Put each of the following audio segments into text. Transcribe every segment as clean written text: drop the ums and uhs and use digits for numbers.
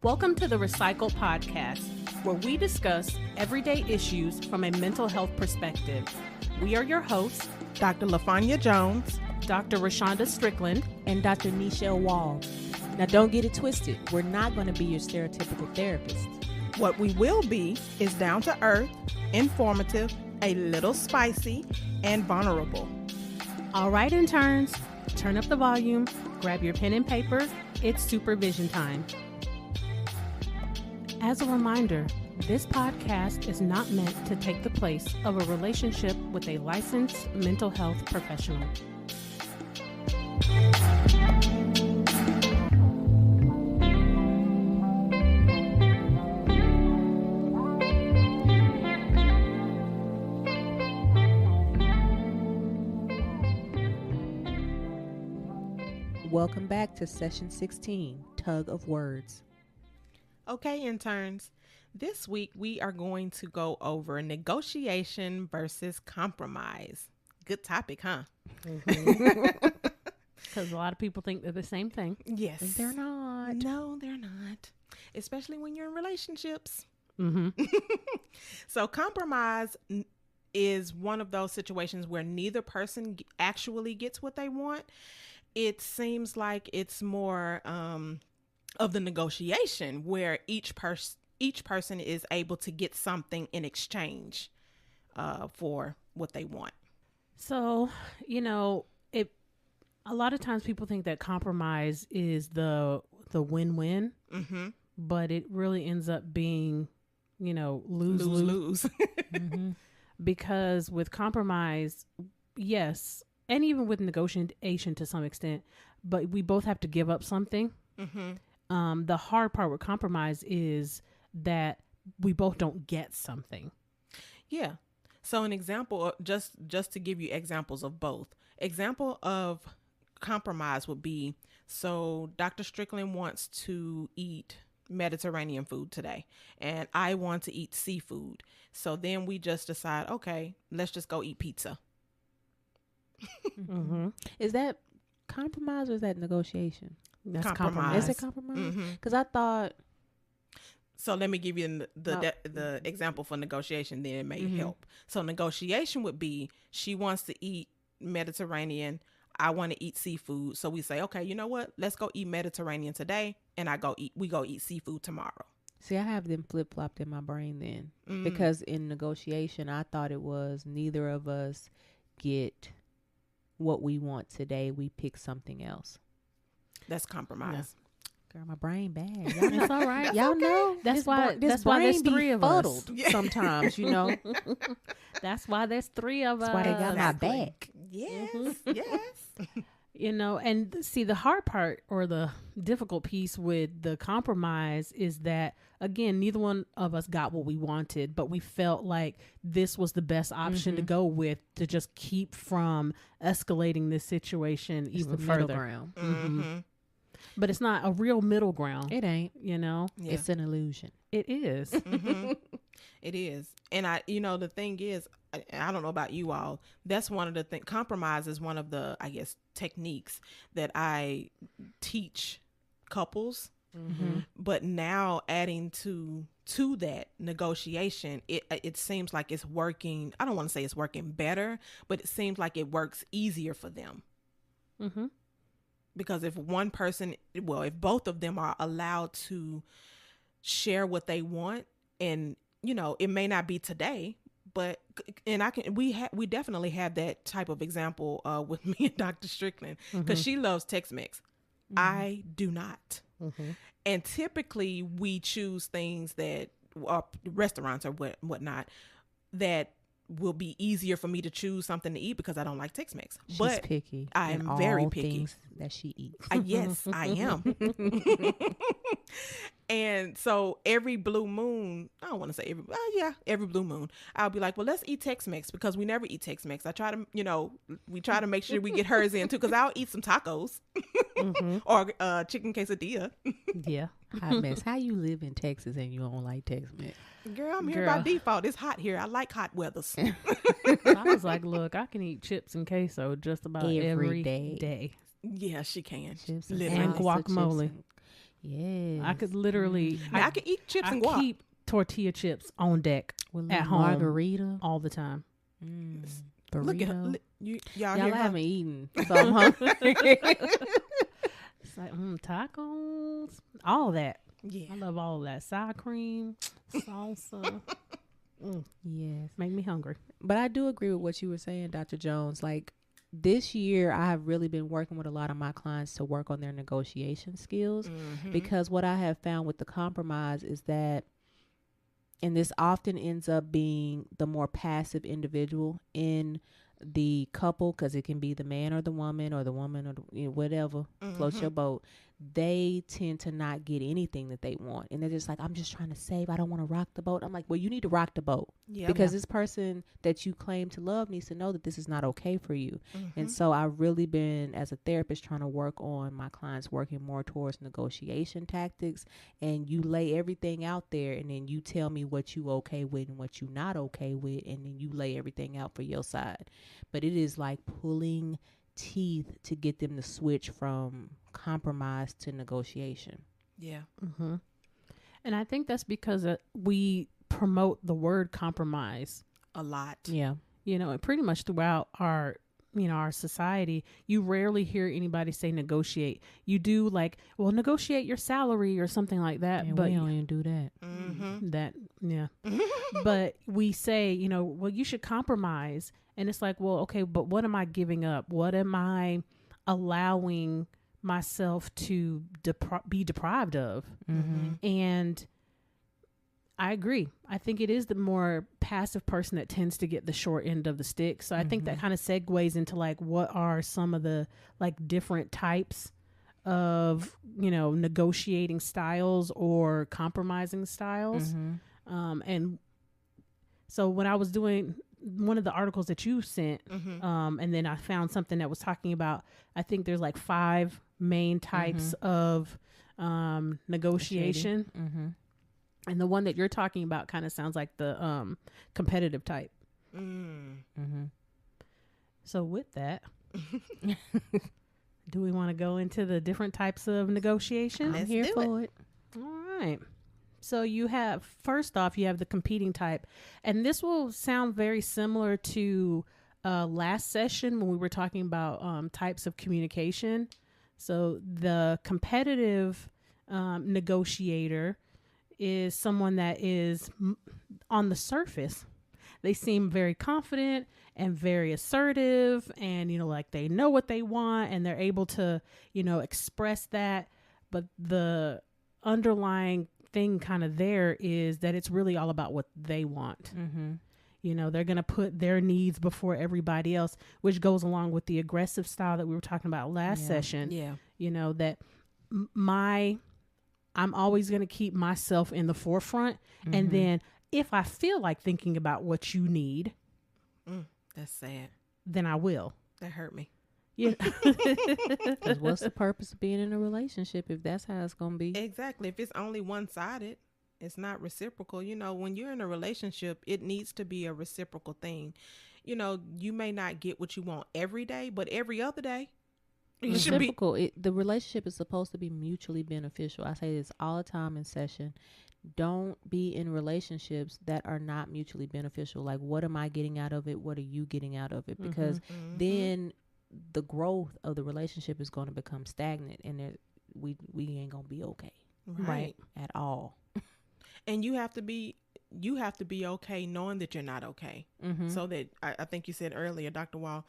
Welcome to the Recycle Podcast, where we discuss everyday issues from a mental health perspective. We are your hosts, Dr. LaFonya Jones, Dr. Rashonda Strickland, and Dr. Nichelle Wall. Now, don't get it twisted. We're not going to be your stereotypical therapist. What we will be is down to earth, informative, a little spicy, and vulnerable. All right, interns, turn up the volume, grab your pen and paper. It's supervision time. As a reminder, this podcast is not meant to take the place of a relationship with a licensed mental health professional. Welcome back to Session 16, Tug of Words. Okay, interns, this week we are going to go over negotiation versus compromise. Good topic, huh? Because a lot of people think they're the same thing. Yes. They're not. No, they're not. Especially when you're in relationships. Mm-hmm. So compromise is one of those situations where neither person actually gets what they want. It seems like it's more of the negotiation where each person is able to get something in exchange for what they want. So, a lot of times people think that compromise is the win-win, Mm-hmm. but it really ends up being, lose-lose. Mm-hmm. Because with compromise, yes, and even with negotiation to some extent, but we both have to give up something. Mm-hmm. The hard part with compromise is that we both don't get something. Yeah. So an example, just to give you examples of both. Example of compromise would be, so Dr. Strickland wants to eat Mediterranean food today, and I want to eat seafood. So then we just decide, okay, let's just go eat pizza. Mm-hmm. Is that compromise or is that negotiation? That's Compromise. compromise. Is it compromise? Mm-hmm. Because I thought... So let me give you the example for negotiation, then it may help. So negotiation would be, she wants to eat Mediterranean, I want to eat seafood. So we say, okay, you know what? Let's go eat Mediterranean today, and we go eat seafood tomorrow. See, I have them flip-flopped in my brain then. Mm. Because in negotiation, I thought it was neither of us get what we want today. We pick something else. That's compromise. Girl, my brain bad. It's all right. Y'all know That's why there's three of us. us. Sometimes, That's why there's three of us. That's why they got my Exactly. back. Yes, yes. And see, the hard part or the difficult piece with the compromise is that, again, neither one of us got what we wanted, but we felt like this was the best option to go with to just keep from escalating this situation It's even the middle further. ground. Mm-hmm. But it's not a real middle ground. It ain't. Yeah. It's an illusion. It is. Mm-hmm. It is. And the thing is, I don't know about you all, that's one of the things, compromise is one of the, I guess, techniques that I teach couples. Mm-hmm. But now adding to that negotiation, it seems like it's working. I don't want to say it's working better, but it seems like it works easier for them. Mm-hmm. Because if if both of them are allowed to share what they want, and it may not be today, but we definitely have that type of example with me and Dr. Strickland, because she loves Tex-Mex. I do not. Mm-hmm. And typically we choose things that are restaurants or whatnot that will be easier for me to choose something to eat because I don't like Tex-Mex. She's But picky. I in am very all picky. Things that she eats. Yes, I am. And so every blue moon, I don't want to say every blue moon, I'll be like, well, let's eat Tex-Mex, because we never eat Tex-Mex. I try to, we try to make sure we get hers in too, because I'll eat some tacos or chicken quesadilla. Yeah. Hot mess. How you live in Texas and you don't like Tex-Mex? Girl, I'm here by default. It's hot here. I like hot weathers. I was like, look, I can eat chips and queso just about every day. Yeah, she can. Chips Literally. And salsa, guacamole. chips Yes. I could literally, I can eat chips I and guac. keep tortilla chips on deck with at little home margarita. all the time. Look at her. Burrito. Y'all Y'all hear her? haven't eaten, so I'm hungry. It's like tacos, all that. Yeah. I love all of that. Sour cream, salsa. Yes. Make me hungry. But I do agree with what you were saying, Dr. Jones. Like this year, I have really been working with a lot of my clients to work on their negotiation skills because what I have found with the compromise is that, and this often ends up being the more passive individual in the couple, because it can be the man or the woman or the, whatever floats your boat. They tend to not get anything that they want, and they're just like, I'm just trying to save, I don't want to rock the boat. I'm like, well, you need to rock the boat, because this person that you claim to love needs to know that this is not okay for you. And so I've really been, as a therapist, trying to work on my clients working more towards negotiation tactics, and you lay everything out there, and then you tell me what you okay with and what you not okay with, and then you lay everything out for your side. But it is like pulling teeth to get them to switch from compromise to negotiation. Yeah. And I think that's because we promote the word compromise A lot. Yeah. and pretty much throughout our our society. You rarely hear anybody say negotiate. You do like, well, negotiate your salary or something like that. And but we don't even do that. that, yeah. But we say, well, you should compromise. And it's like, well, okay, but what am I giving up? What am I allowing myself to be deprived of? And I agree. I think it is the more passive person that tends to get the short end of the stick. So I think that kind of segues into like, what are some of the like different types of, negotiating styles or compromising styles. And so when I was doing one of the articles that you sent, and then I found something that was talking about, I think there's like 5 main types of negotiation. And the one that you're talking about kind of sounds like the competitive type. So with that, do we want to go into the different types of negotiation? I'm here for it. All right. So you have, first off, you have the competing type. And this will sound very similar to last session when we were talking about types of communication. So the competitive negotiator is someone that is on the surface. They seem very confident and very assertive, and, like they know what they want and they're able to, express that. But the underlying thing kind of there is that it's really all about what they want. They're going to put their needs before everybody else, which goes along with the aggressive style that we were talking about last session. That I'm always going to keep myself in the forefront. And then if I feel like thinking about what you need, that's sad. Then I will. That hurt me. Yeah. 'Cause what's the purpose of being in a relationship if that's how it's going to be? Exactly. If it's only one-sided, it's not reciprocal. When you're in a relationship, it needs to be a reciprocal thing. You may not get what you want every day, but every other day, it should be. Reciprocal. The relationship is supposed to be mutually beneficial. I say this all the time in session. Don't be in relationships that are not mutually beneficial. Like, what am I getting out of it? What are you getting out of it? Because then the growth of the relationship is going to become stagnant, and we ain't going to be okay. Right. At all. And you have to be okay knowing that you're not okay. So that I think you said earlier, Dr. Wall,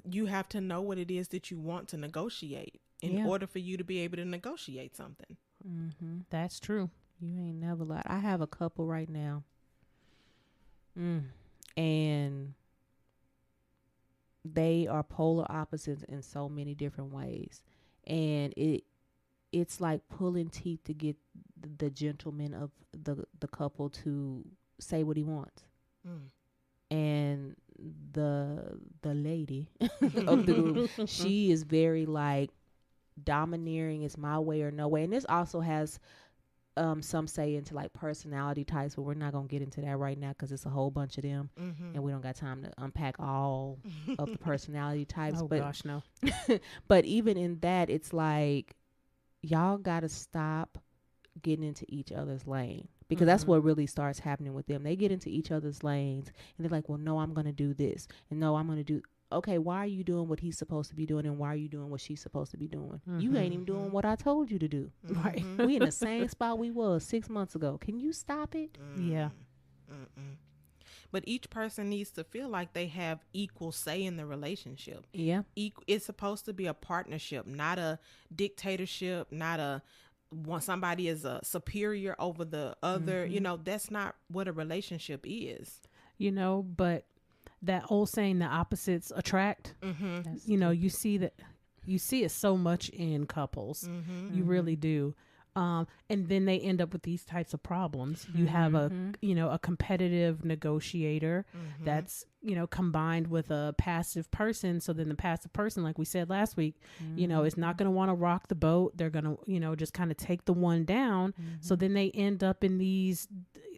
you have to know what it is that you want to negotiate in order for you to be able to negotiate something. That's true. You ain't never lied. I have a couple right now. And they are polar opposites in so many different ways. And it's like pulling teeth to get the gentleman of the couple to say what he wants. And the lady of the group, she is very like domineering. It's my way or no way. And this also has some say into like personality types, but we're not going to get into that right now because it's a whole bunch of them and we don't got time to unpack all of the personality types. Oh, but gosh, no. But even in that, it's like, y'all got to stop getting into each other's lane, because that's what really starts happening with them. They get into each other's lanes and they're like, well, no, I'm going to do this, and no, I'm going to do. Okay, why are you doing what he's supposed to be doing, and why are you doing what she's supposed to be doing? You ain't even doing what I told you to do. Right. We in the same spot we was 6 months ago. Can you stop it? Yeah. But each person needs to feel like they have equal say in the relationship. Yeah. It's supposed to be a partnership, not a dictatorship, not a somebody is a superior over the other. You know, that's not what a relationship is. You know, but that old saying, the opposites attract, you know, you see it so much in couples. You really do. And then they end up with these types of problems. You have a competitive negotiator that's, combined with a passive person. So then the passive person, like we said last week, is not going to want to rock the boat. They're going to, just kind of take the one down. So then they end up in these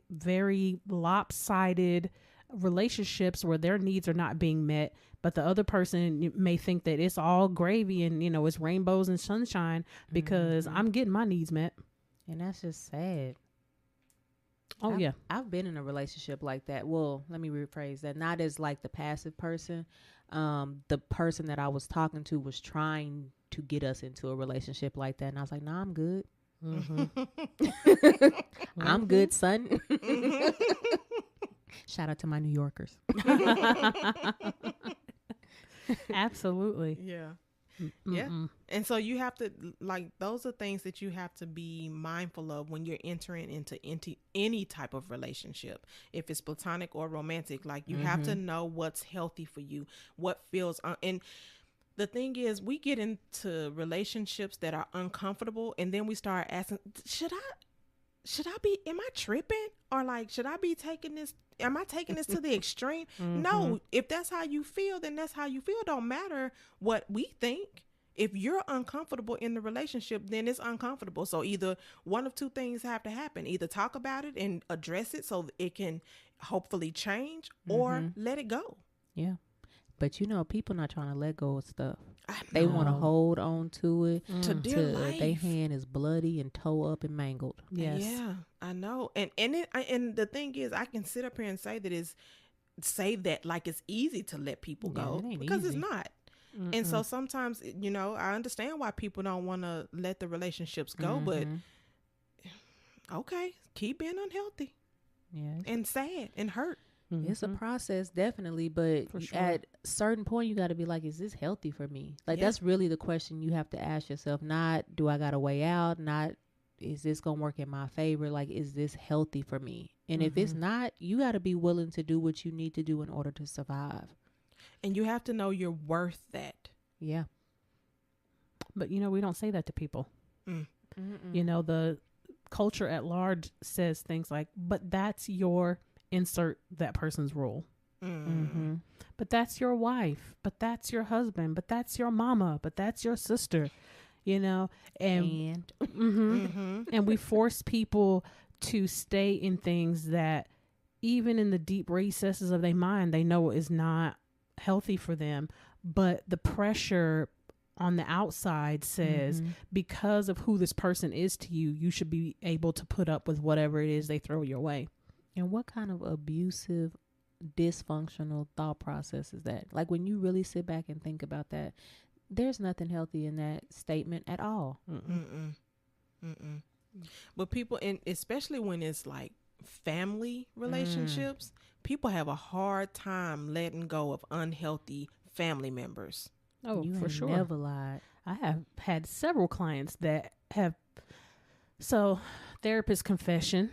very lopsided relationships where their needs are not being met, but the other person may think that it's all gravy and it's rainbows and sunshine because I'm getting my needs met. And that's just sad. I've been in a relationship like that. Well, let me rephrase that. Not as like the passive person. The person that I was talking to was trying to get us into a relationship like that, and I was like, nah, I'm good. I'm good, son. Shout out to my New Yorkers. Absolutely. Yeah. Yeah. And so you have to, like, those are things that you have to be mindful of when you're entering into any type of relationship. If it's platonic or romantic, like you have to know what's healthy for you, what feels, and the thing is, we get into relationships that are uncomfortable, and then we start asking, am I tripping? Or like, should I be taking this? Am I taking this to the extreme? No, if that's how you feel, then that's how you feel. Don't matter what we think. If you're uncomfortable in the relationship, then it's uncomfortable. So either one of two things have to happen. Either talk about it and address it so it can hopefully change, or let it go. Yeah. But people not trying to let go of stuff. They want to hold on to it to their life. Their hand is bloody and toe up and mangled. Yes. Yeah, I know. And the thing is, I can sit up here and say that like it's easy to let people go, because easy. it's not. And so sometimes, I understand why people don't want to let the relationships go, but okay, keep being unhealthy and sad and hurt. It's a process, definitely, but at a certain point you got to be like, is this healthy for me? Like, that's really the question you have to ask yourself. Not, do I got a way out? Not, is this going to work in my favor? Like, is this healthy for me? And if it's not, you got to be willing to do what you need to do in order to survive. And you have to know you're worth that. Yeah. But, we don't say that to people. The culture at large says things like, but that's your... insert that person's role. But that's your wife, but that's your husband, but that's your mama, but that's your sister, and we force people to stay in things that even in the deep recesses of their mind, they know is not healthy for them. But the pressure on the outside says, because of who this person is to you, you should be able to put up with whatever it is they throw your way. And what kind of abusive, dysfunctional thought process is that? Like, when you really sit back and think about that, there's nothing healthy in that statement at all. But people, and especially when it's like family relationships, people have a hard time letting go of unhealthy family members. Oh, you for sure. Never lied. I have had several clients that have. So, therapist confession.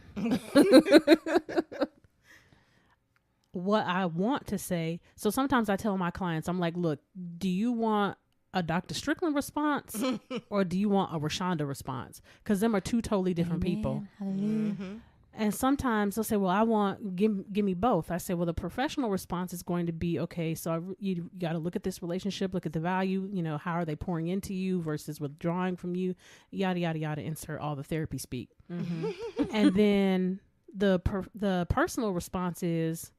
What I want to say. So sometimes I tell my clients, I'm like, look, do you want a Dr. Strickland response or do you want a Rashonda response? Because them are two totally different people. And sometimes they'll say, well, I want, give me both. I say, well, the professional response is going to be, okay, so you got to look at this relationship, look at the value, how are they pouring into you versus withdrawing from you, yada, yada, yada, insert all the therapy speak. And then the personal response is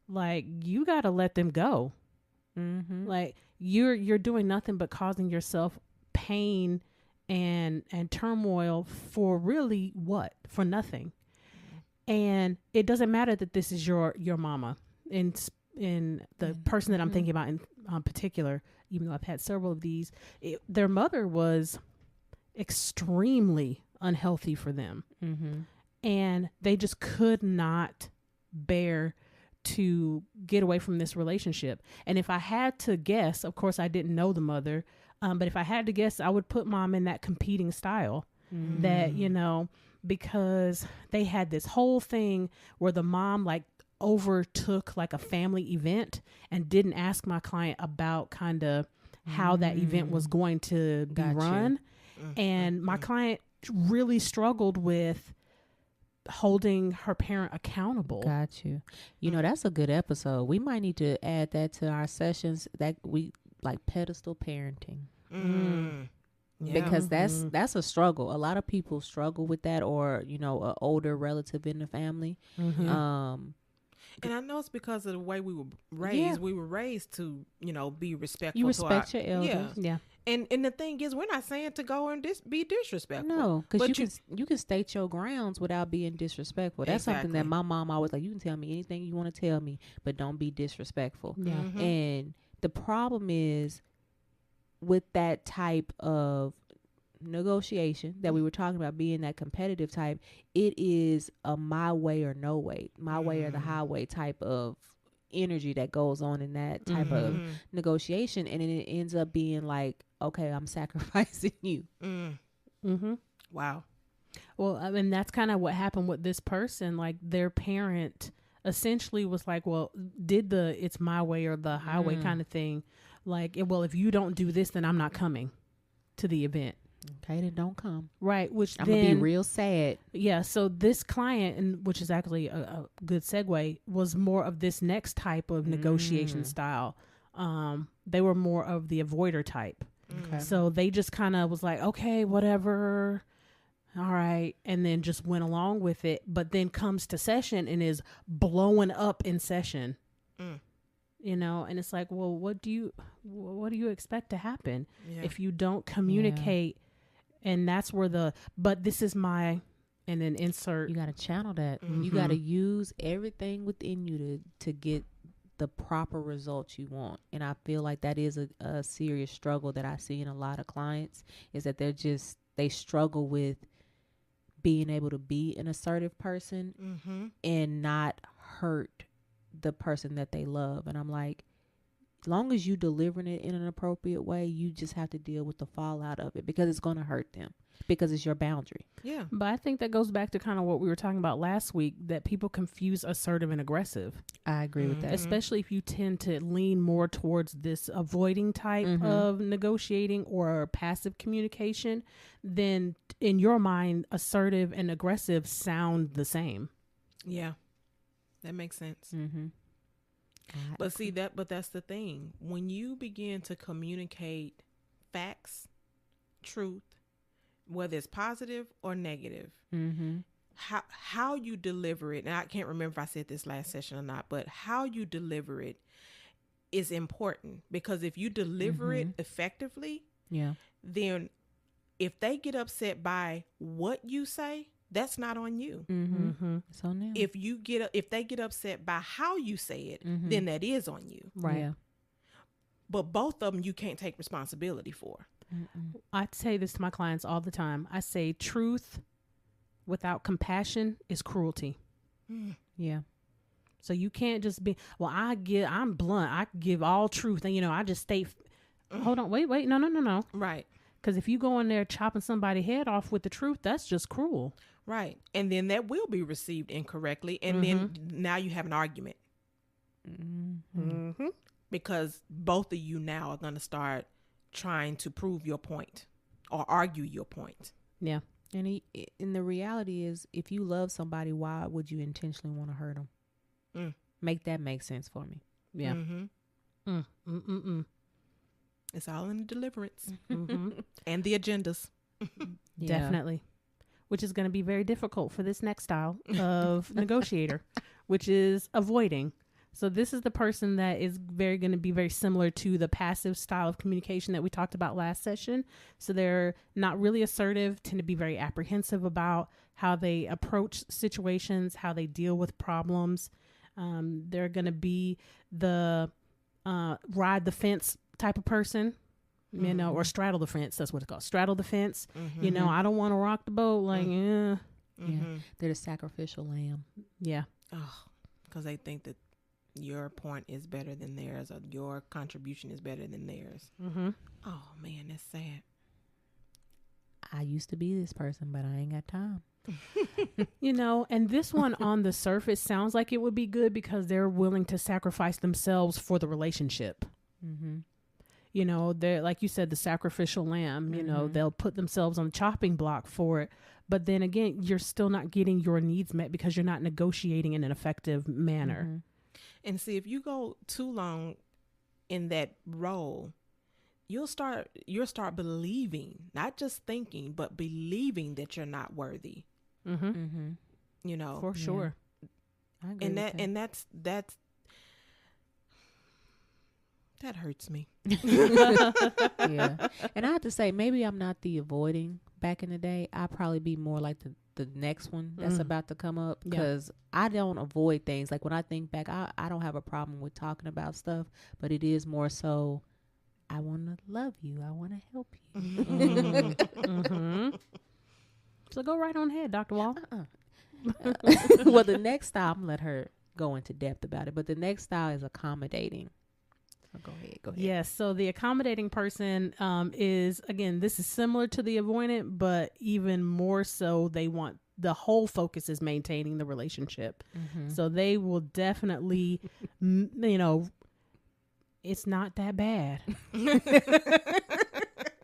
like, you got to let them go. Like you're doing nothing but causing yourself pain and turmoil for really what? For nothing. And it doesn't matter that this is your mama. In the person that I'm thinking about in particular, even though I've had several of these, their mother was extremely unhealthy for them. And they just could not bear to get away from this relationship. And if I had to guess, of course I didn't know the mother, but if I had to guess, I would put mom in that competing style that, you know, because they had this whole thing where the mom like overtook like a family event and didn't ask my client about kind of how that event was going to be run. And my client really struggled with holding her parent accountable. Got you. You know, that's a good episode. We might need to add that to our sessions, that we like pedestal parenting. Yeah. Because that's a struggle. A lot of people struggle with that, or, you know, an older relative in the family. And I know it's because of the way we were raised. Yeah. We were raised to, you know, be respectful. You respect to your elders. Yeah. And the thing is, we're not saying to go and be disrespectful. No, because But you can state your grounds without being disrespectful. That's something that Exactly. my mom always like. You can tell me anything you want to tell me, but don't be disrespectful. Yeah. And the problem is with that type of negotiation that we were talking about, being that competitive type, it is a my way or no way, my way or the highway type of energy that goes on in that type of negotiation. And then it ends up being like, okay, I'm sacrificing you. Wow. Well, I mean, that's kind of what happened with this person. Like their parent essentially was like, well, did the it's my way or the highway kind of thing. Like, well, if you don't do this, then I'm not coming to the event. Okay, then don't come. Right. Which I'm then, going to be real sad. Yeah. So this client, and which is actually a good segue, was more of this next type of negotiation style. They were more of the avoider type. Okay. So they just kind of was like, okay, whatever. All right. And then just went along with it. But then comes to session and is blowing up in session. You know, and it's like, well, what do you expect to happen if you don't communicate? And that's where but this is my, and then insert. You got to channel that. You got to use everything within you to get the proper results you want. And I feel like that is a serious struggle that I see in a lot of clients, is that they struggle with being able to be an assertive person and not hurt the person that they love. And I'm like, as long as you delivering it in an appropriate way, you just have to deal with the fallout of it, because it's going to hurt them, because it's your boundary. Yeah. But I think that goes back to kind of what we were talking about last week, that people confuse assertive and aggressive. I agree with that. Especially if you tend to lean more towards this avoiding type of negotiating or passive communication, then in your mind, assertive and aggressive sound the same. Yeah. That makes sense. But see but that's the thing. When you begin to communicate facts, truth, whether it's positive or negative, how you deliver it, and I can't remember if I said this last session or not, but how you deliver it is important, because if you deliver it effectively, then if they get upset by what you say, that's not on you. It's on them. If they get upset by how you say it, then that is on you. Right. Yeah. But both of them you can't take responsibility for. I say this to my clients all the time. I say truth without compassion is cruelty. Yeah. So you can't just be, well, I'm blunt. I give all truth. And, you know, I just state, hold on, wait. No. Right. Because if you go in there chopping somebody's head off with the truth, that's just cruel. Right. And then that will be received incorrectly. And then now you have an argument. Because both of you now are going to start trying to prove your point or argue your point. Yeah. And the reality is, if you love somebody, why would you intentionally want to hurt them? Make that make sense for me. Yeah. It's all in the deliverance and the agendas. Yeah. Definitely. Which is going to be very difficult for this next style of negotiator, which is avoiding. So this is the person that is going to be very similar to the passive style of communication that we talked about last session. So they're not really assertive, tend to be very apprehensive about how they approach situations, how they deal with problems. They're going to be the ride the fence type of person, you know, or straddle the fence. That's what it's called. Straddle the fence. You know, I don't want to rock the boat. Like, yeah. They're the sacrificial lamb. Yeah. Oh, because they think that your point is better than theirs, or your contribution is better than theirs. Oh man, that's sad. I used to be this person, but I ain't got time. You know, and this one on the surface sounds like it would be good because they're willing to sacrifice themselves for the relationship. You know, they're, like you said, the sacrificial lamb. You know, they'll put themselves on the chopping block for it. But then again, you're still not getting your needs met because you're not negotiating in an effective manner. And see, if you go too long in that role, you'll start believing, not just thinking, but believing that you're not worthy. You know, For sure. I agree and with that's that hurts me. Yeah. And I have to say, maybe I'm not the avoiding back in the day. I'll probably be more like the next one that's about to come up, because I don't avoid things. Like when I think back, I don't have a problem with talking about stuff, but it is more so, I want to love you. I want to help you. So go right on ahead, Dr. Wall. Well, the next style, I'm going to let her go into depth about it, but the next style is accommodating. So go ahead. Yes. So the accommodating person is, again, this is similar to the avoidant, but even more so, they want, the whole focus is maintaining the relationship. So they will definitely, you know, it's not that bad.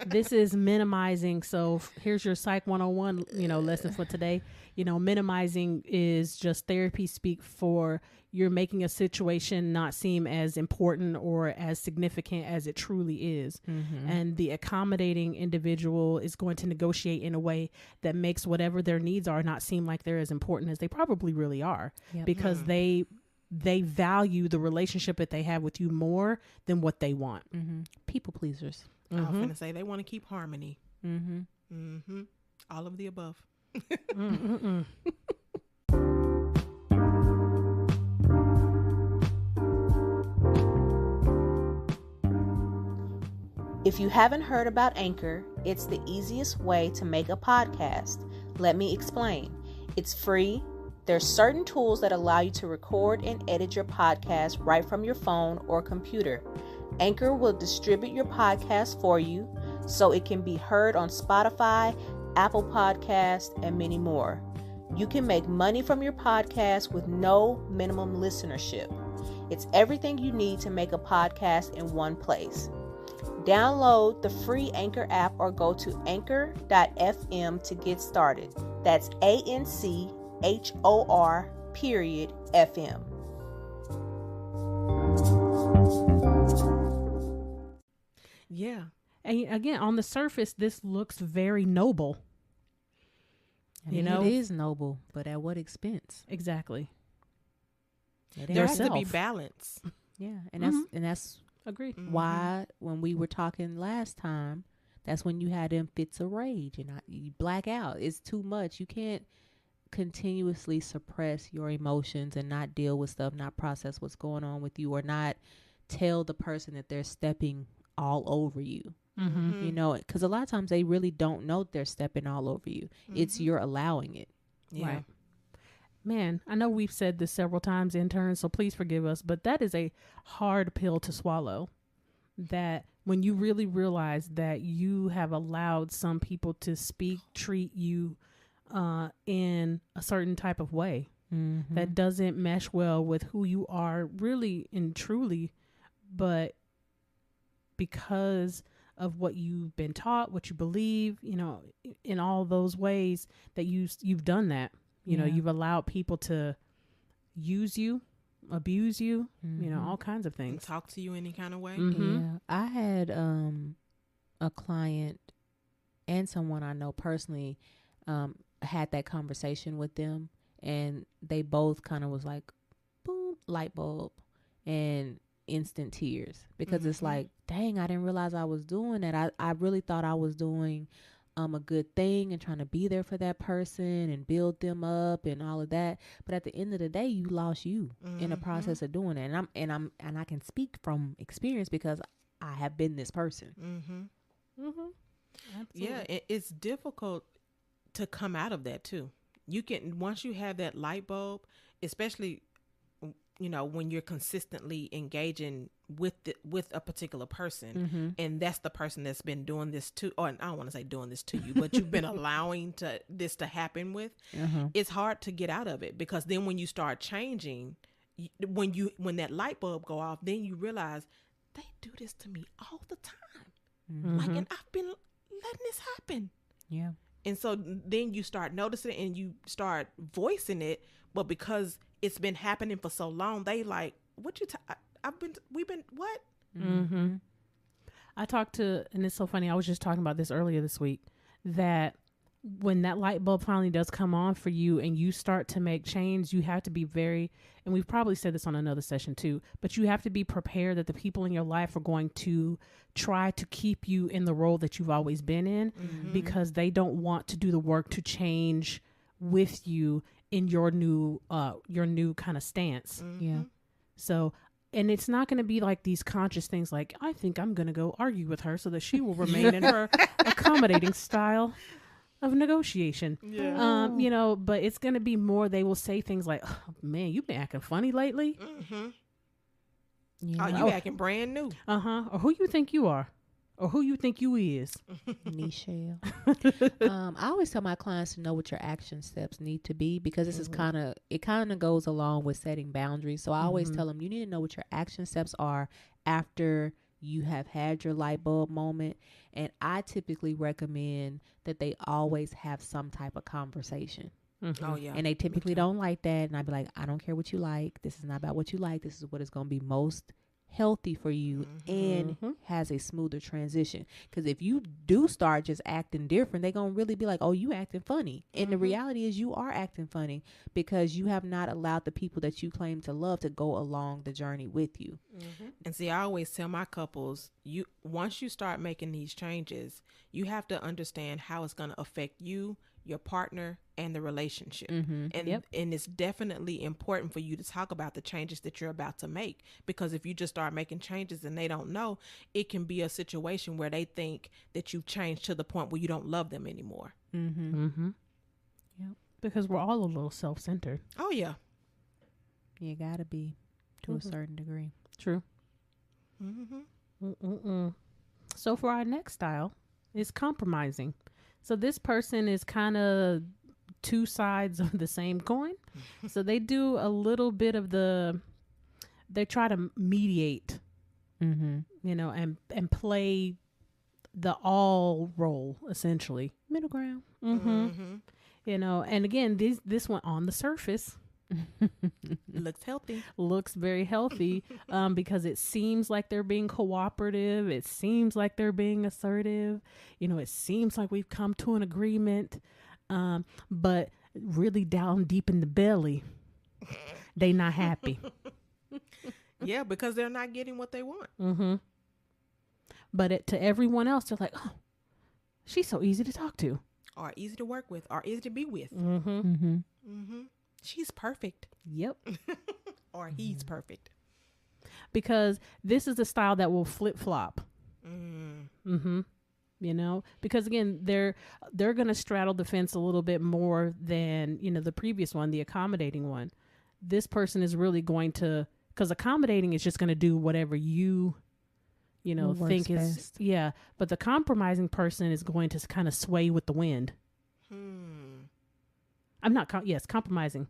This is minimizing. So here's your Psych 101, you know, lesson for today. You know, minimizing is just therapy speak for you're making a situation not seem as important or as significant as it truly is. And the accommodating individual is going to negotiate in a way that makes whatever their needs are not seem like they're as important as they probably really are, because they value the relationship that they have with you more than what they want. People pleasers. I was going to say they want to keep harmony. All of the above. If you haven't heard about Anchor, it's the easiest way to make a podcast. Let me explain. It's free. There's certain tools that allow you to record and edit your podcast right from your phone or computer. Anchor will distribute your podcast for you so it can be heard on Spotify, Apple Podcasts, and many more. You can make money from your podcast with no minimum listenership. It's everything you need to make a podcast in one place. Download the free Anchor app or go to anchor.fm to get started. That's ANCHOR.FM. Yeah. And again, on the surface, this looks very noble. I mean, it is noble, but at what expense? Exactly. There has to be balance. Yeah, and that's agreed. Why when we were talking last time, that's when you had them fits of rage and you black out. It's too much. You can't continuously suppress your emotions and not deal with stuff, not process what's going on with you, or not tell the person that they're stepping all over you. You know, because a lot of times they really don't know they're stepping all over you. It's you're allowing it. Right. Man, I know we've said this several times, interns, so please forgive us, but that is a hard pill to swallow. That when you really realize that you have allowed some people to treat you in a certain type of way that doesn't mesh well with who you are really and truly, but because of what you've been taught, what you believe, you know, in all those ways that you've done that. You know, you've allowed people to use you, abuse you, you know, all kinds of things. And talk to you any kind of way. Yeah. I had a client and someone I know personally had that conversation with them, and they both kind of was like, boom, light bulb. and instant tears, because it's like, dang, I didn't realize I was doing that. I really thought I was doing a good thing and trying to be there for that person and build them up and all of that. But at the end of the day, you lost you in the process of doing it. And I can speak from experience because I have been this person. Yeah, it's difficult to come out of that too. You can, once you have that light bulb, especially, you know, when you're consistently engaging with a particular person, and that's the person that's been doing this to, or I don't want to say doing this to you, but you've been allowing this to happen with, it's hard to get out of it, because then when you start changing, when that light bulb go off, then you realize they do this to me all the time. Like, and I've been letting this happen. Yeah. And so then you start noticing and you start voicing it, but because it's been happening for so long, they like, what you, we've been, what? I talked to, and it's so funny, I was just talking about this earlier this week, that when that light bulb finally does come on for you and you start to make change, you have to be very, and we've probably said this on another session too, but you have to be prepared that the people in your life are going to try to keep you in the role that you've always been in, because they don't want to do the work to change with you in your new kind of stance. Yeah. So, and it's not going to be like these conscious things like, I think I'm going to go argue with her so that she will remain in her accommodating style of negotiation. You know, but it's going to be more, they will say things like, oh, man, you've been acting funny lately. Oh, you acting brand new. Or who you think you are, or who you think you is. Michelle. I always tell my clients to know what your action steps need to be, because this is kind of goes along with setting boundaries. So I always tell them, you need to know what your action steps are after you have had your light bulb moment. And I typically recommend that they always have some type of conversation. Oh yeah. And they typically don't like that. And I'd be like, I don't care what you like. This is not about what you like. This is what is going to be most healthy for you and has a smoother transition. Because if you do start just acting different, they're going to really be like, oh, you acting funny. And the reality is you are acting funny because you have not allowed the people that you claim to love to go along the journey with you. And see, I always tell my couples, once you start making these changes, you have to understand how it's going to affect you, your partner, and the relationship. And it's definitely important for you to talk about the changes that you're about to make, because if you just start making changes and they don't know, it can be a situation where they think that you've changed to the point where you don't love them anymore. Because we're all a little self-centered. Oh yeah. You gotta be to a certain degree. True. So for our next style is compromising. So this person is kind of two sides of the same coin. So they do a little bit of they try to mediate, you know, and play the all role, essentially. Middle ground. You know, and again, this one on the surface Looks healthy. Looks very healthy, because it seems like they're being cooperative. It seems like they're being assertive. You know, it seems like we've come to an agreement. But really down deep in the belly, they not happy. Yeah, because they're not getting what they want. But to everyone else, they're like, oh, she's so easy to talk to. Or easy to work with. Or easy to be with. She's perfect. Yep. Or he's perfect. Because this is the style that will flip-flop. You know, because again, they're going to straddle the fence a little bit more than, you know, the previous one, the accommodating one. This person is really going to, because accommodating is just going to do whatever you know, think is best. Yeah. But the compromising person is going to kind of sway with the wind. I'm not, compromising.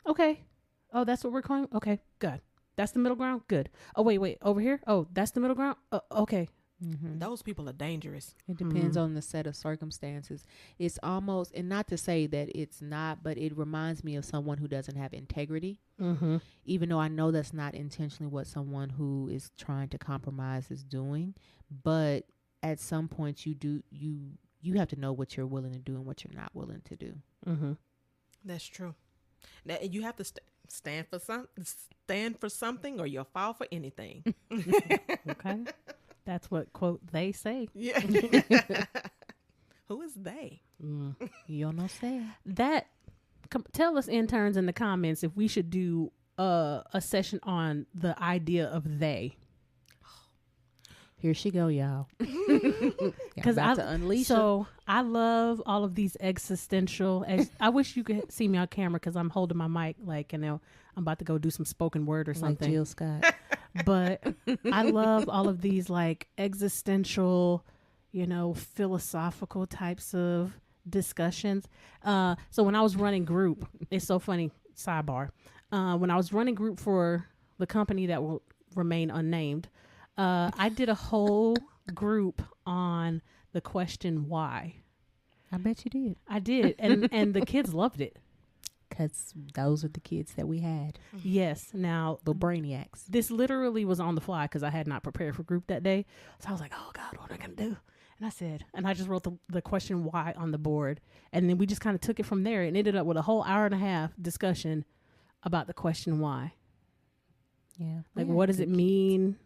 Okay. Oh, that's what we're calling. Okay, good. That's the middle ground. Good. Oh, wait, over here. Oh, that's the middle ground. Okay. Those people are dangerous. It depends on the set of circumstances. It's almost, and not to say that it's not, but it reminds me of someone who doesn't have integrity. Even though I know that's not intentionally what someone who is trying to compromise is doing, but at some point you have to know what you're willing to do and what you're not willing to do. That's true. Now, you have to Stand for something, or you'll fall for anything. Okay. That's what, quote, they say. Yeah. Who is they? You don't know, say That, tell us, interns, in the comments if we should do a session on the idea of they. Here she go, y'all. Because about to unleash her. So I love all of these existential. I wish you could see me on camera because I'm holding my mic like, I'm about to go do some spoken word or like something. Jill Scott. But I love all of these like existential, philosophical types of discussions. So when I was running group, it's so funny. Sidebar. When I was running group for the company that will remain unnamed, I did a whole group on the question why. I bet you did. I did, and the kids loved it. Because those are the kids that we had. Yes. Now, The brainiacs. this literally was on the fly because I had not prepared for group that day. So I was like, oh, God, what am I going to do? And I just wrote the question why on the board. And then we just kind of took it from there and ended up with a whole hour and a half discussion about the question why. Yeah. Like, what does it mean,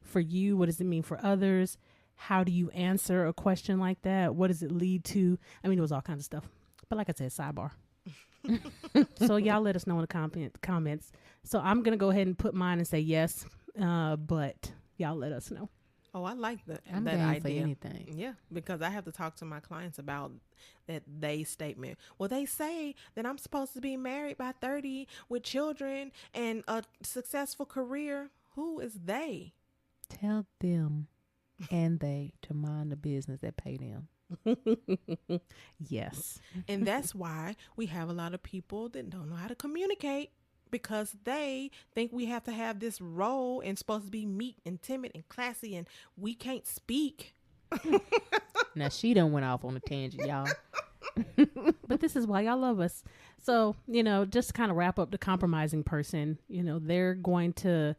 for you? What does it mean for others? How do you answer a question like that? What does it lead to? I mean, it was all kinds of stuff. But like I said, sidebar. So y'all let us know in the comments. So I'm going to go ahead and put mine and say yes. But y'all let us know. Oh, I like that I'm that game idea. for anything. Yeah, because I have to talk to my clients about that they statement. Well, they say that I'm supposed to be married by 30 with children and a successful career. Who is they? Tell them and they to mind the business that pay them. Yes. And that's why we have a lot of people that don't know how to communicate, because they think we have to have this role and supposed to be meek and timid and classy, and we can't speak. Now she done went off on a tangent, y'all. But this is why y'all love us. So, just to kind of wrap up the compromising person, they're going to,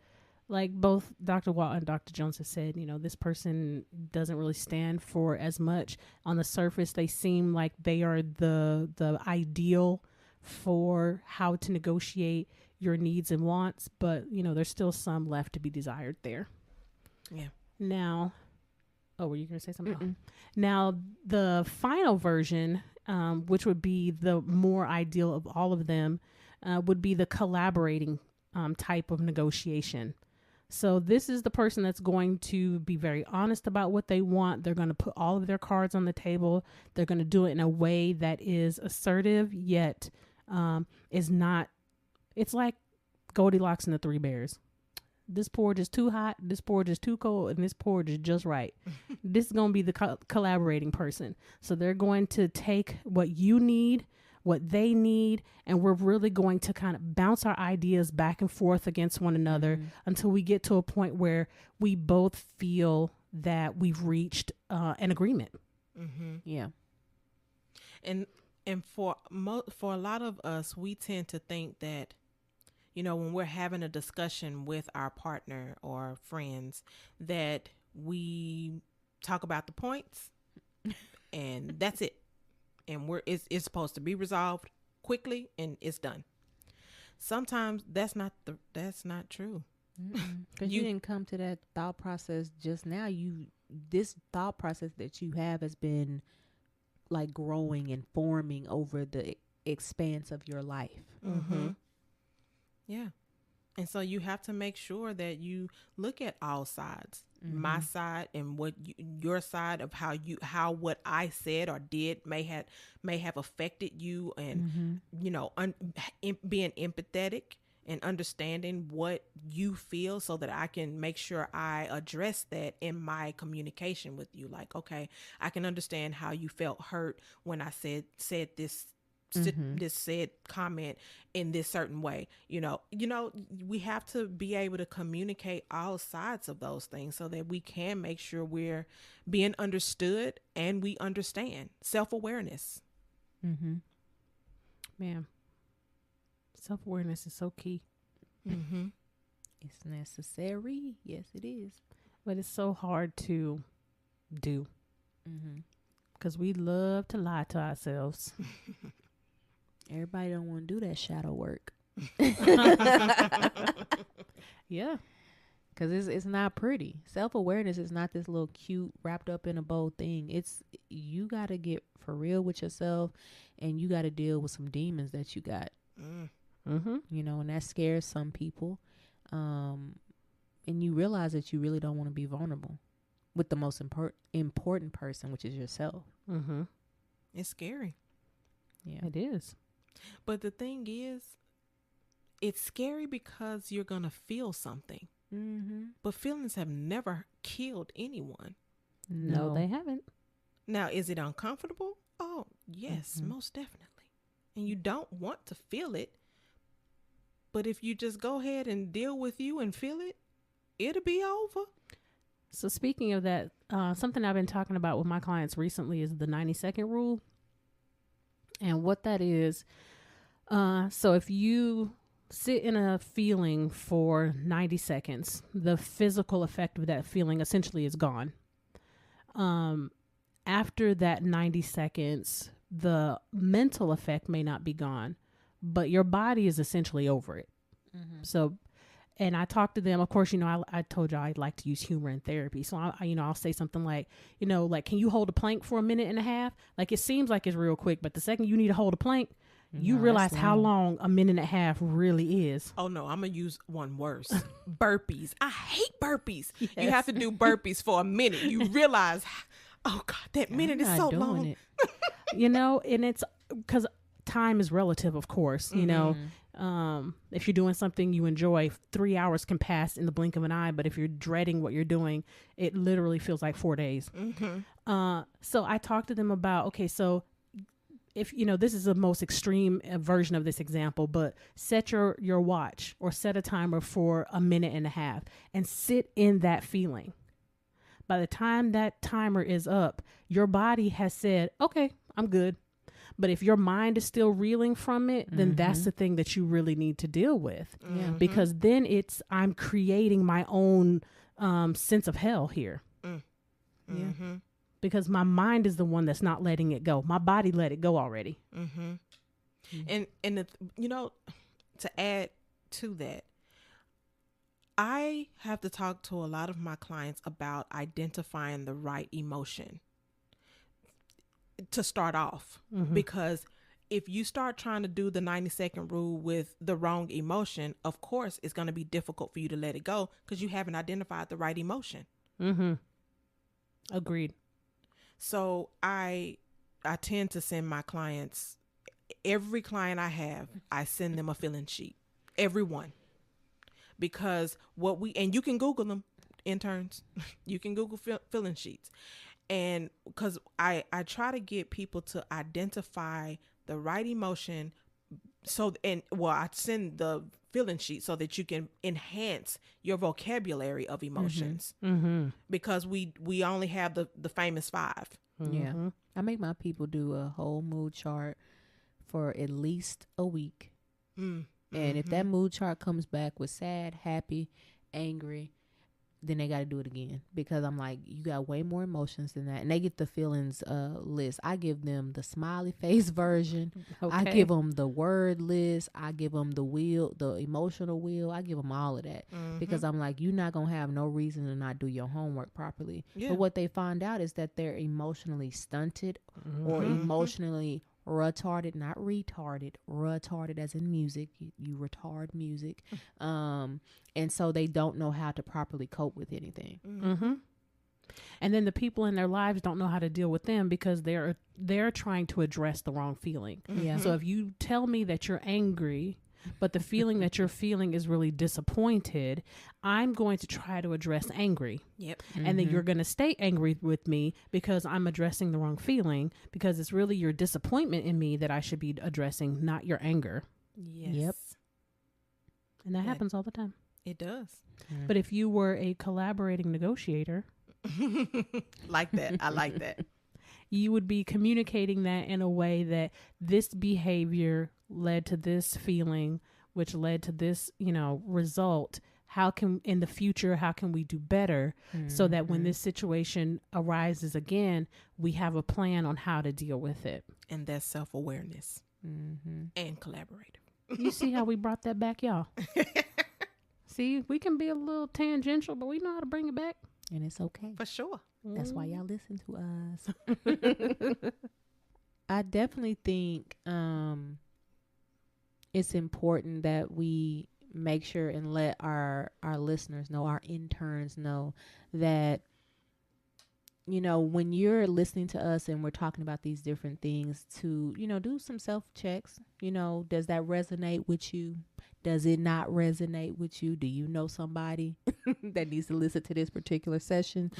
like both Dr. Watt and Dr. Jones have said, this person doesn't really stand for as much. On the surface, they seem like they are the ideal for how to negotiate your needs and wants, but there's still some left to be desired there. Yeah. Now, were you going to say something? Now, the final version, which would be the more ideal of all of them, would be the collaborating type of negotiation. So this is the person that's going to be very honest about what they want. They're going to put all of their cards on the table. They're going to do it in a way that is assertive, yet is not. It's like Goldilocks and the Three Bears. This porridge is too hot, this porridge is too cold, and this porridge is just right. This is going to be the collaborating person. So they're going to take what you need, what they need, and we're really going to kind of bounce our ideas back and forth against one another until we get to a point where we both feel that we've reached an agreement. Mm-hmm. Yeah. And for a lot of us, we tend to think that, when we're having a discussion with our partner or friends, that we talk about the points and that's it. And it's supposed to be resolved quickly and it's done. Sometimes that's not true. Because you didn't come to that thought process just now. This thought process that you have has been like growing and forming over the expanse of your life. Mm-hmm. Yeah. And so you have to make sure that you look at all sides, my side and your side of how what I said or did may have affected you, and being empathetic and understanding what you feel so that I can make sure I address that in my communication with you. Like, okay, I can understand how you felt hurt when I said this said comment in this certain way. We have to be able to communicate all sides of those things so that we can make sure we're being understood and we understand. Self-awareness. Man, self-awareness is so key. It's necessary. Yes, it is. But it's so hard to do because we love to lie to ourselves. Everybody don't want to do that shadow work. Yeah. Because it's not pretty. Self-awareness is not this little cute wrapped up in a bow thing. It's, you got to get for real with yourself, and you got to deal with some demons that you got. Mm-hmm. You know, and that scares some people. And you realize that you really don't want to be vulnerable with the most important person, which is yourself. Mm-hmm. It's scary. Yeah. It is. But the thing is, it's scary because you're going to feel something. Mm-hmm. But feelings have never killed anyone. No, they haven't. Now, is it uncomfortable? Oh, yes, most definitely. And you don't want to feel it. But if you just go ahead and deal with you and feel it, it'll be over. So speaking of that, something I've been talking about with my clients recently is the 90-second rule. And what that is, so if you sit in a feeling for 90 seconds, the physical effect of that feeling essentially is gone. After that 90 seconds, the mental effect may not be gone, but your body is essentially over it. Mm-hmm. So, and I talked to them, of course, you know, I told you I like to use humor in therapy. So I'll say something like, you know, like, can you hold a plank for a minute and a half? Like, it seems like it's real quick, but the second you need to hold a plank, you realize how long a minute and a half really is. Oh, no, I'm going to use one worse. Burpees. I hate burpees. Yes. You have to do burpees for a minute. You realize, oh, God, that minute is so long. You know, and it's because time is relative, of course. You know, if you're doing something you enjoy, 3 hours can pass in the blink of an eye. But if you're dreading what you're doing, it literally feels like 4 days. So I talked to them about, okay, so if, you know, this is the most extreme version of this example, but set your watch or set a timer for a minute and a half and sit in that feeling. By the time that timer is up, your body has said, okay, I'm good. But if your mind is still reeling from it, then that's the thing that you really need to deal with. Yeah. Because then I'm creating my own sense of hell here. Yeah. Because my mind is the one that's not letting it go. My body let it go already. And you know, to add to that, I have to talk to a lot of my clients about identifying the right emotion to start off. Because if you start trying to do the 90-second rule with the wrong emotion, of course, it's going to be difficult for you to let it go because you haven't identified the right emotion. Agreed. So I tend to send my clients, every client I have, I send them a feeling sheet. Everyone. Because and you can Google them, interns. You can Google feeling sheets. And because I try to get people to identify the right emotion. I send the feeling sheet so that you can enhance your vocabulary of emotions. Because we only have the famous 5. Yeah. I make my people do a whole mood chart for at least a week. And if that mood chart comes back with sad, happy, angry, then they got to do it again, because I'm like, you got way more emotions than that. And they get the feelings list. I give them the smiley face version. I give them the word list. I give them the emotional wheel. I give them all of that, because I'm like, you're not going to have no reason to not do your homework properly. Yeah. But what they find out is that they're emotionally stunted or emotionally retarded, not retarded, retarded as in music. You retard music. And so they don't know how to properly cope with anything. And then the people in their lives don't know how to deal with them because they're trying to address the wrong feeling. Yeah. So if you tell me that you're angry, but the feeling that you're feeling is really disappointed, I'm going to try to address angry. Yep. And then you're going to stay angry with me because I'm addressing the wrong feeling, because it's really your disappointment in me that I should be addressing, not your anger. Yes. Yep. And that happens all the time. It does. But if you were a collaborating negotiator, Like that. I like that. you would be communicating that in a way that this behavior led to this feeling, which led to this, result. How can, in the future, how can we do better so that when this situation arises again, we have a plan on how to deal with it? And that's self-awareness and collaborative. You see how we brought that back, y'all? See, we can be a little tangential, but we know how to bring it back. And it's okay. For sure. That's why y'all listen to us. I definitely think it's important that we make sure and let our listeners know, our interns know that, you know, when you're listening to us and we're talking about these different things, to, you know, do some self checks. You know, does that resonate with you? Does it not resonate with you? Do you know somebody that needs to listen to this particular session?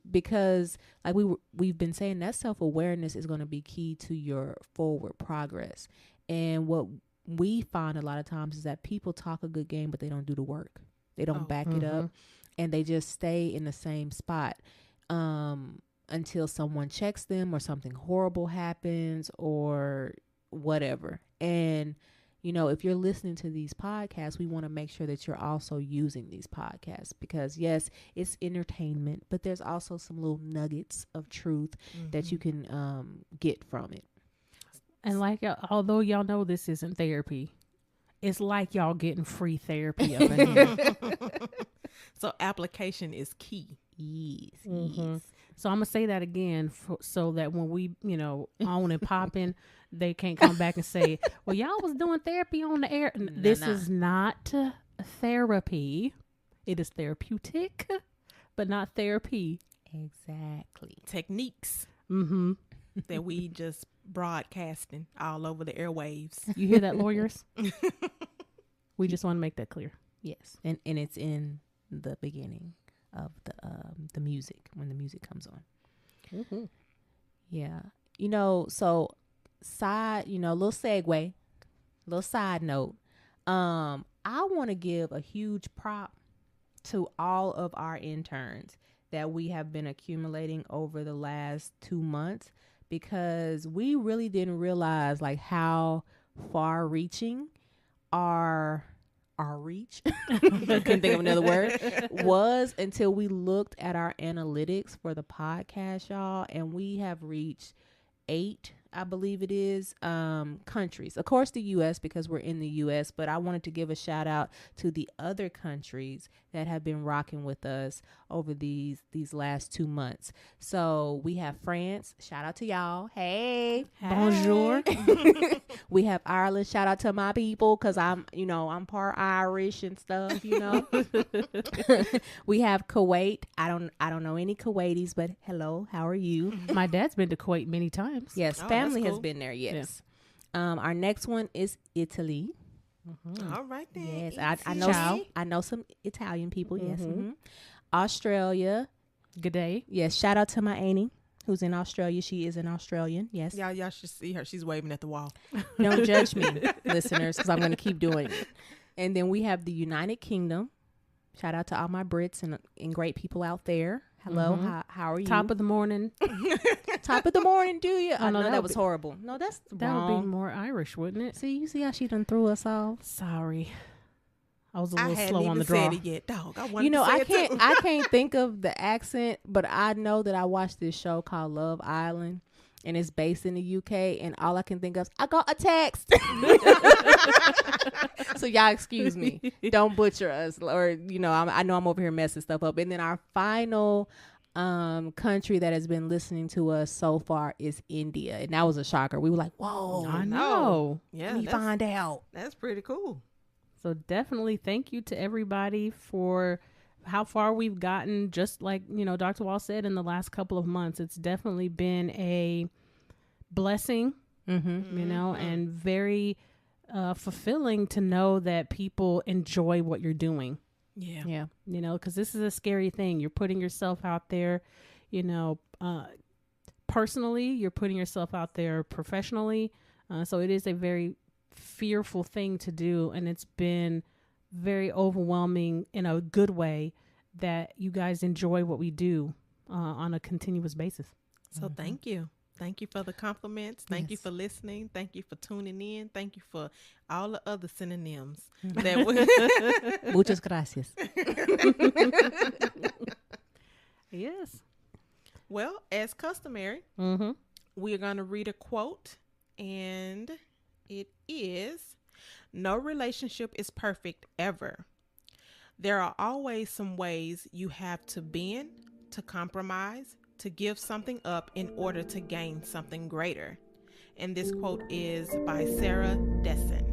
Because like we've been saying, that self-awareness is going to be key to your forward progress. And what we find a lot of times is that people talk a good game, but they don't do the work. They don't back it up, and they just stay in the same spot until someone checks them or something horrible happens or whatever. And you know, if you're listening to these podcasts, we want to make sure that you're also using these podcasts, because yes, it's entertainment, but there's also some little nuggets of truth that you can get from it. And like, although y'all know this isn't therapy, it's like y'all getting free therapy up in here. So application is key. Yes, yes. So I'm going to say that again so that when we, you know, on and popping, they can't come back and say, well, y'all was doing therapy on the air. This is not therapy. It is therapeutic, but not therapy. Exactly. Techniques that we just broadcasting all over the airwaves. You hear that, lawyers? We just want to make that clear. Yes. And it's in the beginning of the music, when the music comes on. Yeah. You know, so little segue, little side note. I want to give a huge prop to all of our interns that we have been accumulating over the last 2 months, because we really didn't realize like how far reaching our reach, I couldn't think of another word, was until we looked at our analytics for the podcast, y'all. And we have reached 8, I believe it is, countries. Of course, the U.S., because we're in the U.S., but I wanted to give a shout out to the other countries that have been rocking with us over these last 2 months. So we have France. Shout out to y'all. Hey. Bonjour. We have Ireland. Shout out to my people, because I'm part Irish and stuff, you know. We have Kuwait. I don't know any Kuwaitis, but hello, how are you? My dad's been to Kuwait many times. Yes, family has been there. Yes. Yeah. Our next one is Italy. All right then. Yes, I know some Italian people. Yes. Australia. Good day. Yes. Shout out to my auntie who's in Australia. She is an Australian. Yes. Y'all should see her. She's waving at the wall. Don't judge me, listeners, because I'm going to keep doing it. And then we have the United Kingdom. Shout out to all my Brits and great people out there. Hello, how are you? Top of the morning. Top of the morning, do you? Oh, no, that was horrible. No, that's that wrong. would be more Irish, wouldn't it? See, you see how she done threw us off? Sorry. I was a little I slow on the draw. said it yet, dog. I wanted You know, to say I it can't too. I can't think of the accent, but I know that I watched this show called Love Island, and it's based in the UK, and all I can think of is, I got a text. So y'all excuse me. Don't butcher us, or I know I'm over here messing stuff up. And then our final country that has been listening to us so far is India, and that was a shocker. We were like, whoa, I know. Yeah, let me find out. That's pretty cool. So definitely thank you to everybody for how far we've gotten. Just like, Dr. Wall said, in the last couple of months, it's definitely been a blessing, and very fulfilling to know that people enjoy what you're doing. Yeah. Because this is a scary thing. You're putting yourself out there, personally, you're putting yourself out there professionally. So it is a very fearful thing to do. And it's been very overwhelming in a good way that you guys enjoy what we do on a continuous basis. So thank you. Thank you for the compliments. Thank you for listening. Thank you for tuning in. Thank you for all the other synonyms. Muchas gracias. Yes. Well, as customary, we are going to read a quote, and it is, No relationship is perfect ever. There are always some ways you have to bend, to compromise, to give something up in order to gain something greater. And this quote is by Sarah Dessen.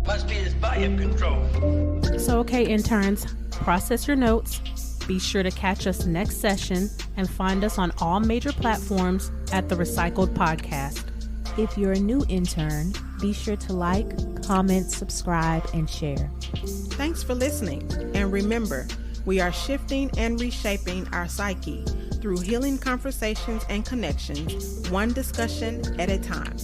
Must be this volume control. So, okay, interns, process your notes. Be sure to catch us next session and find us on all major platforms at The Recycled Podcast. If you're a new intern, be sure to like, comment, subscribe, and share. Thanks for listening. And remember, we are shifting and reshaping our psyche through healing conversations and connections, one discussion at a time.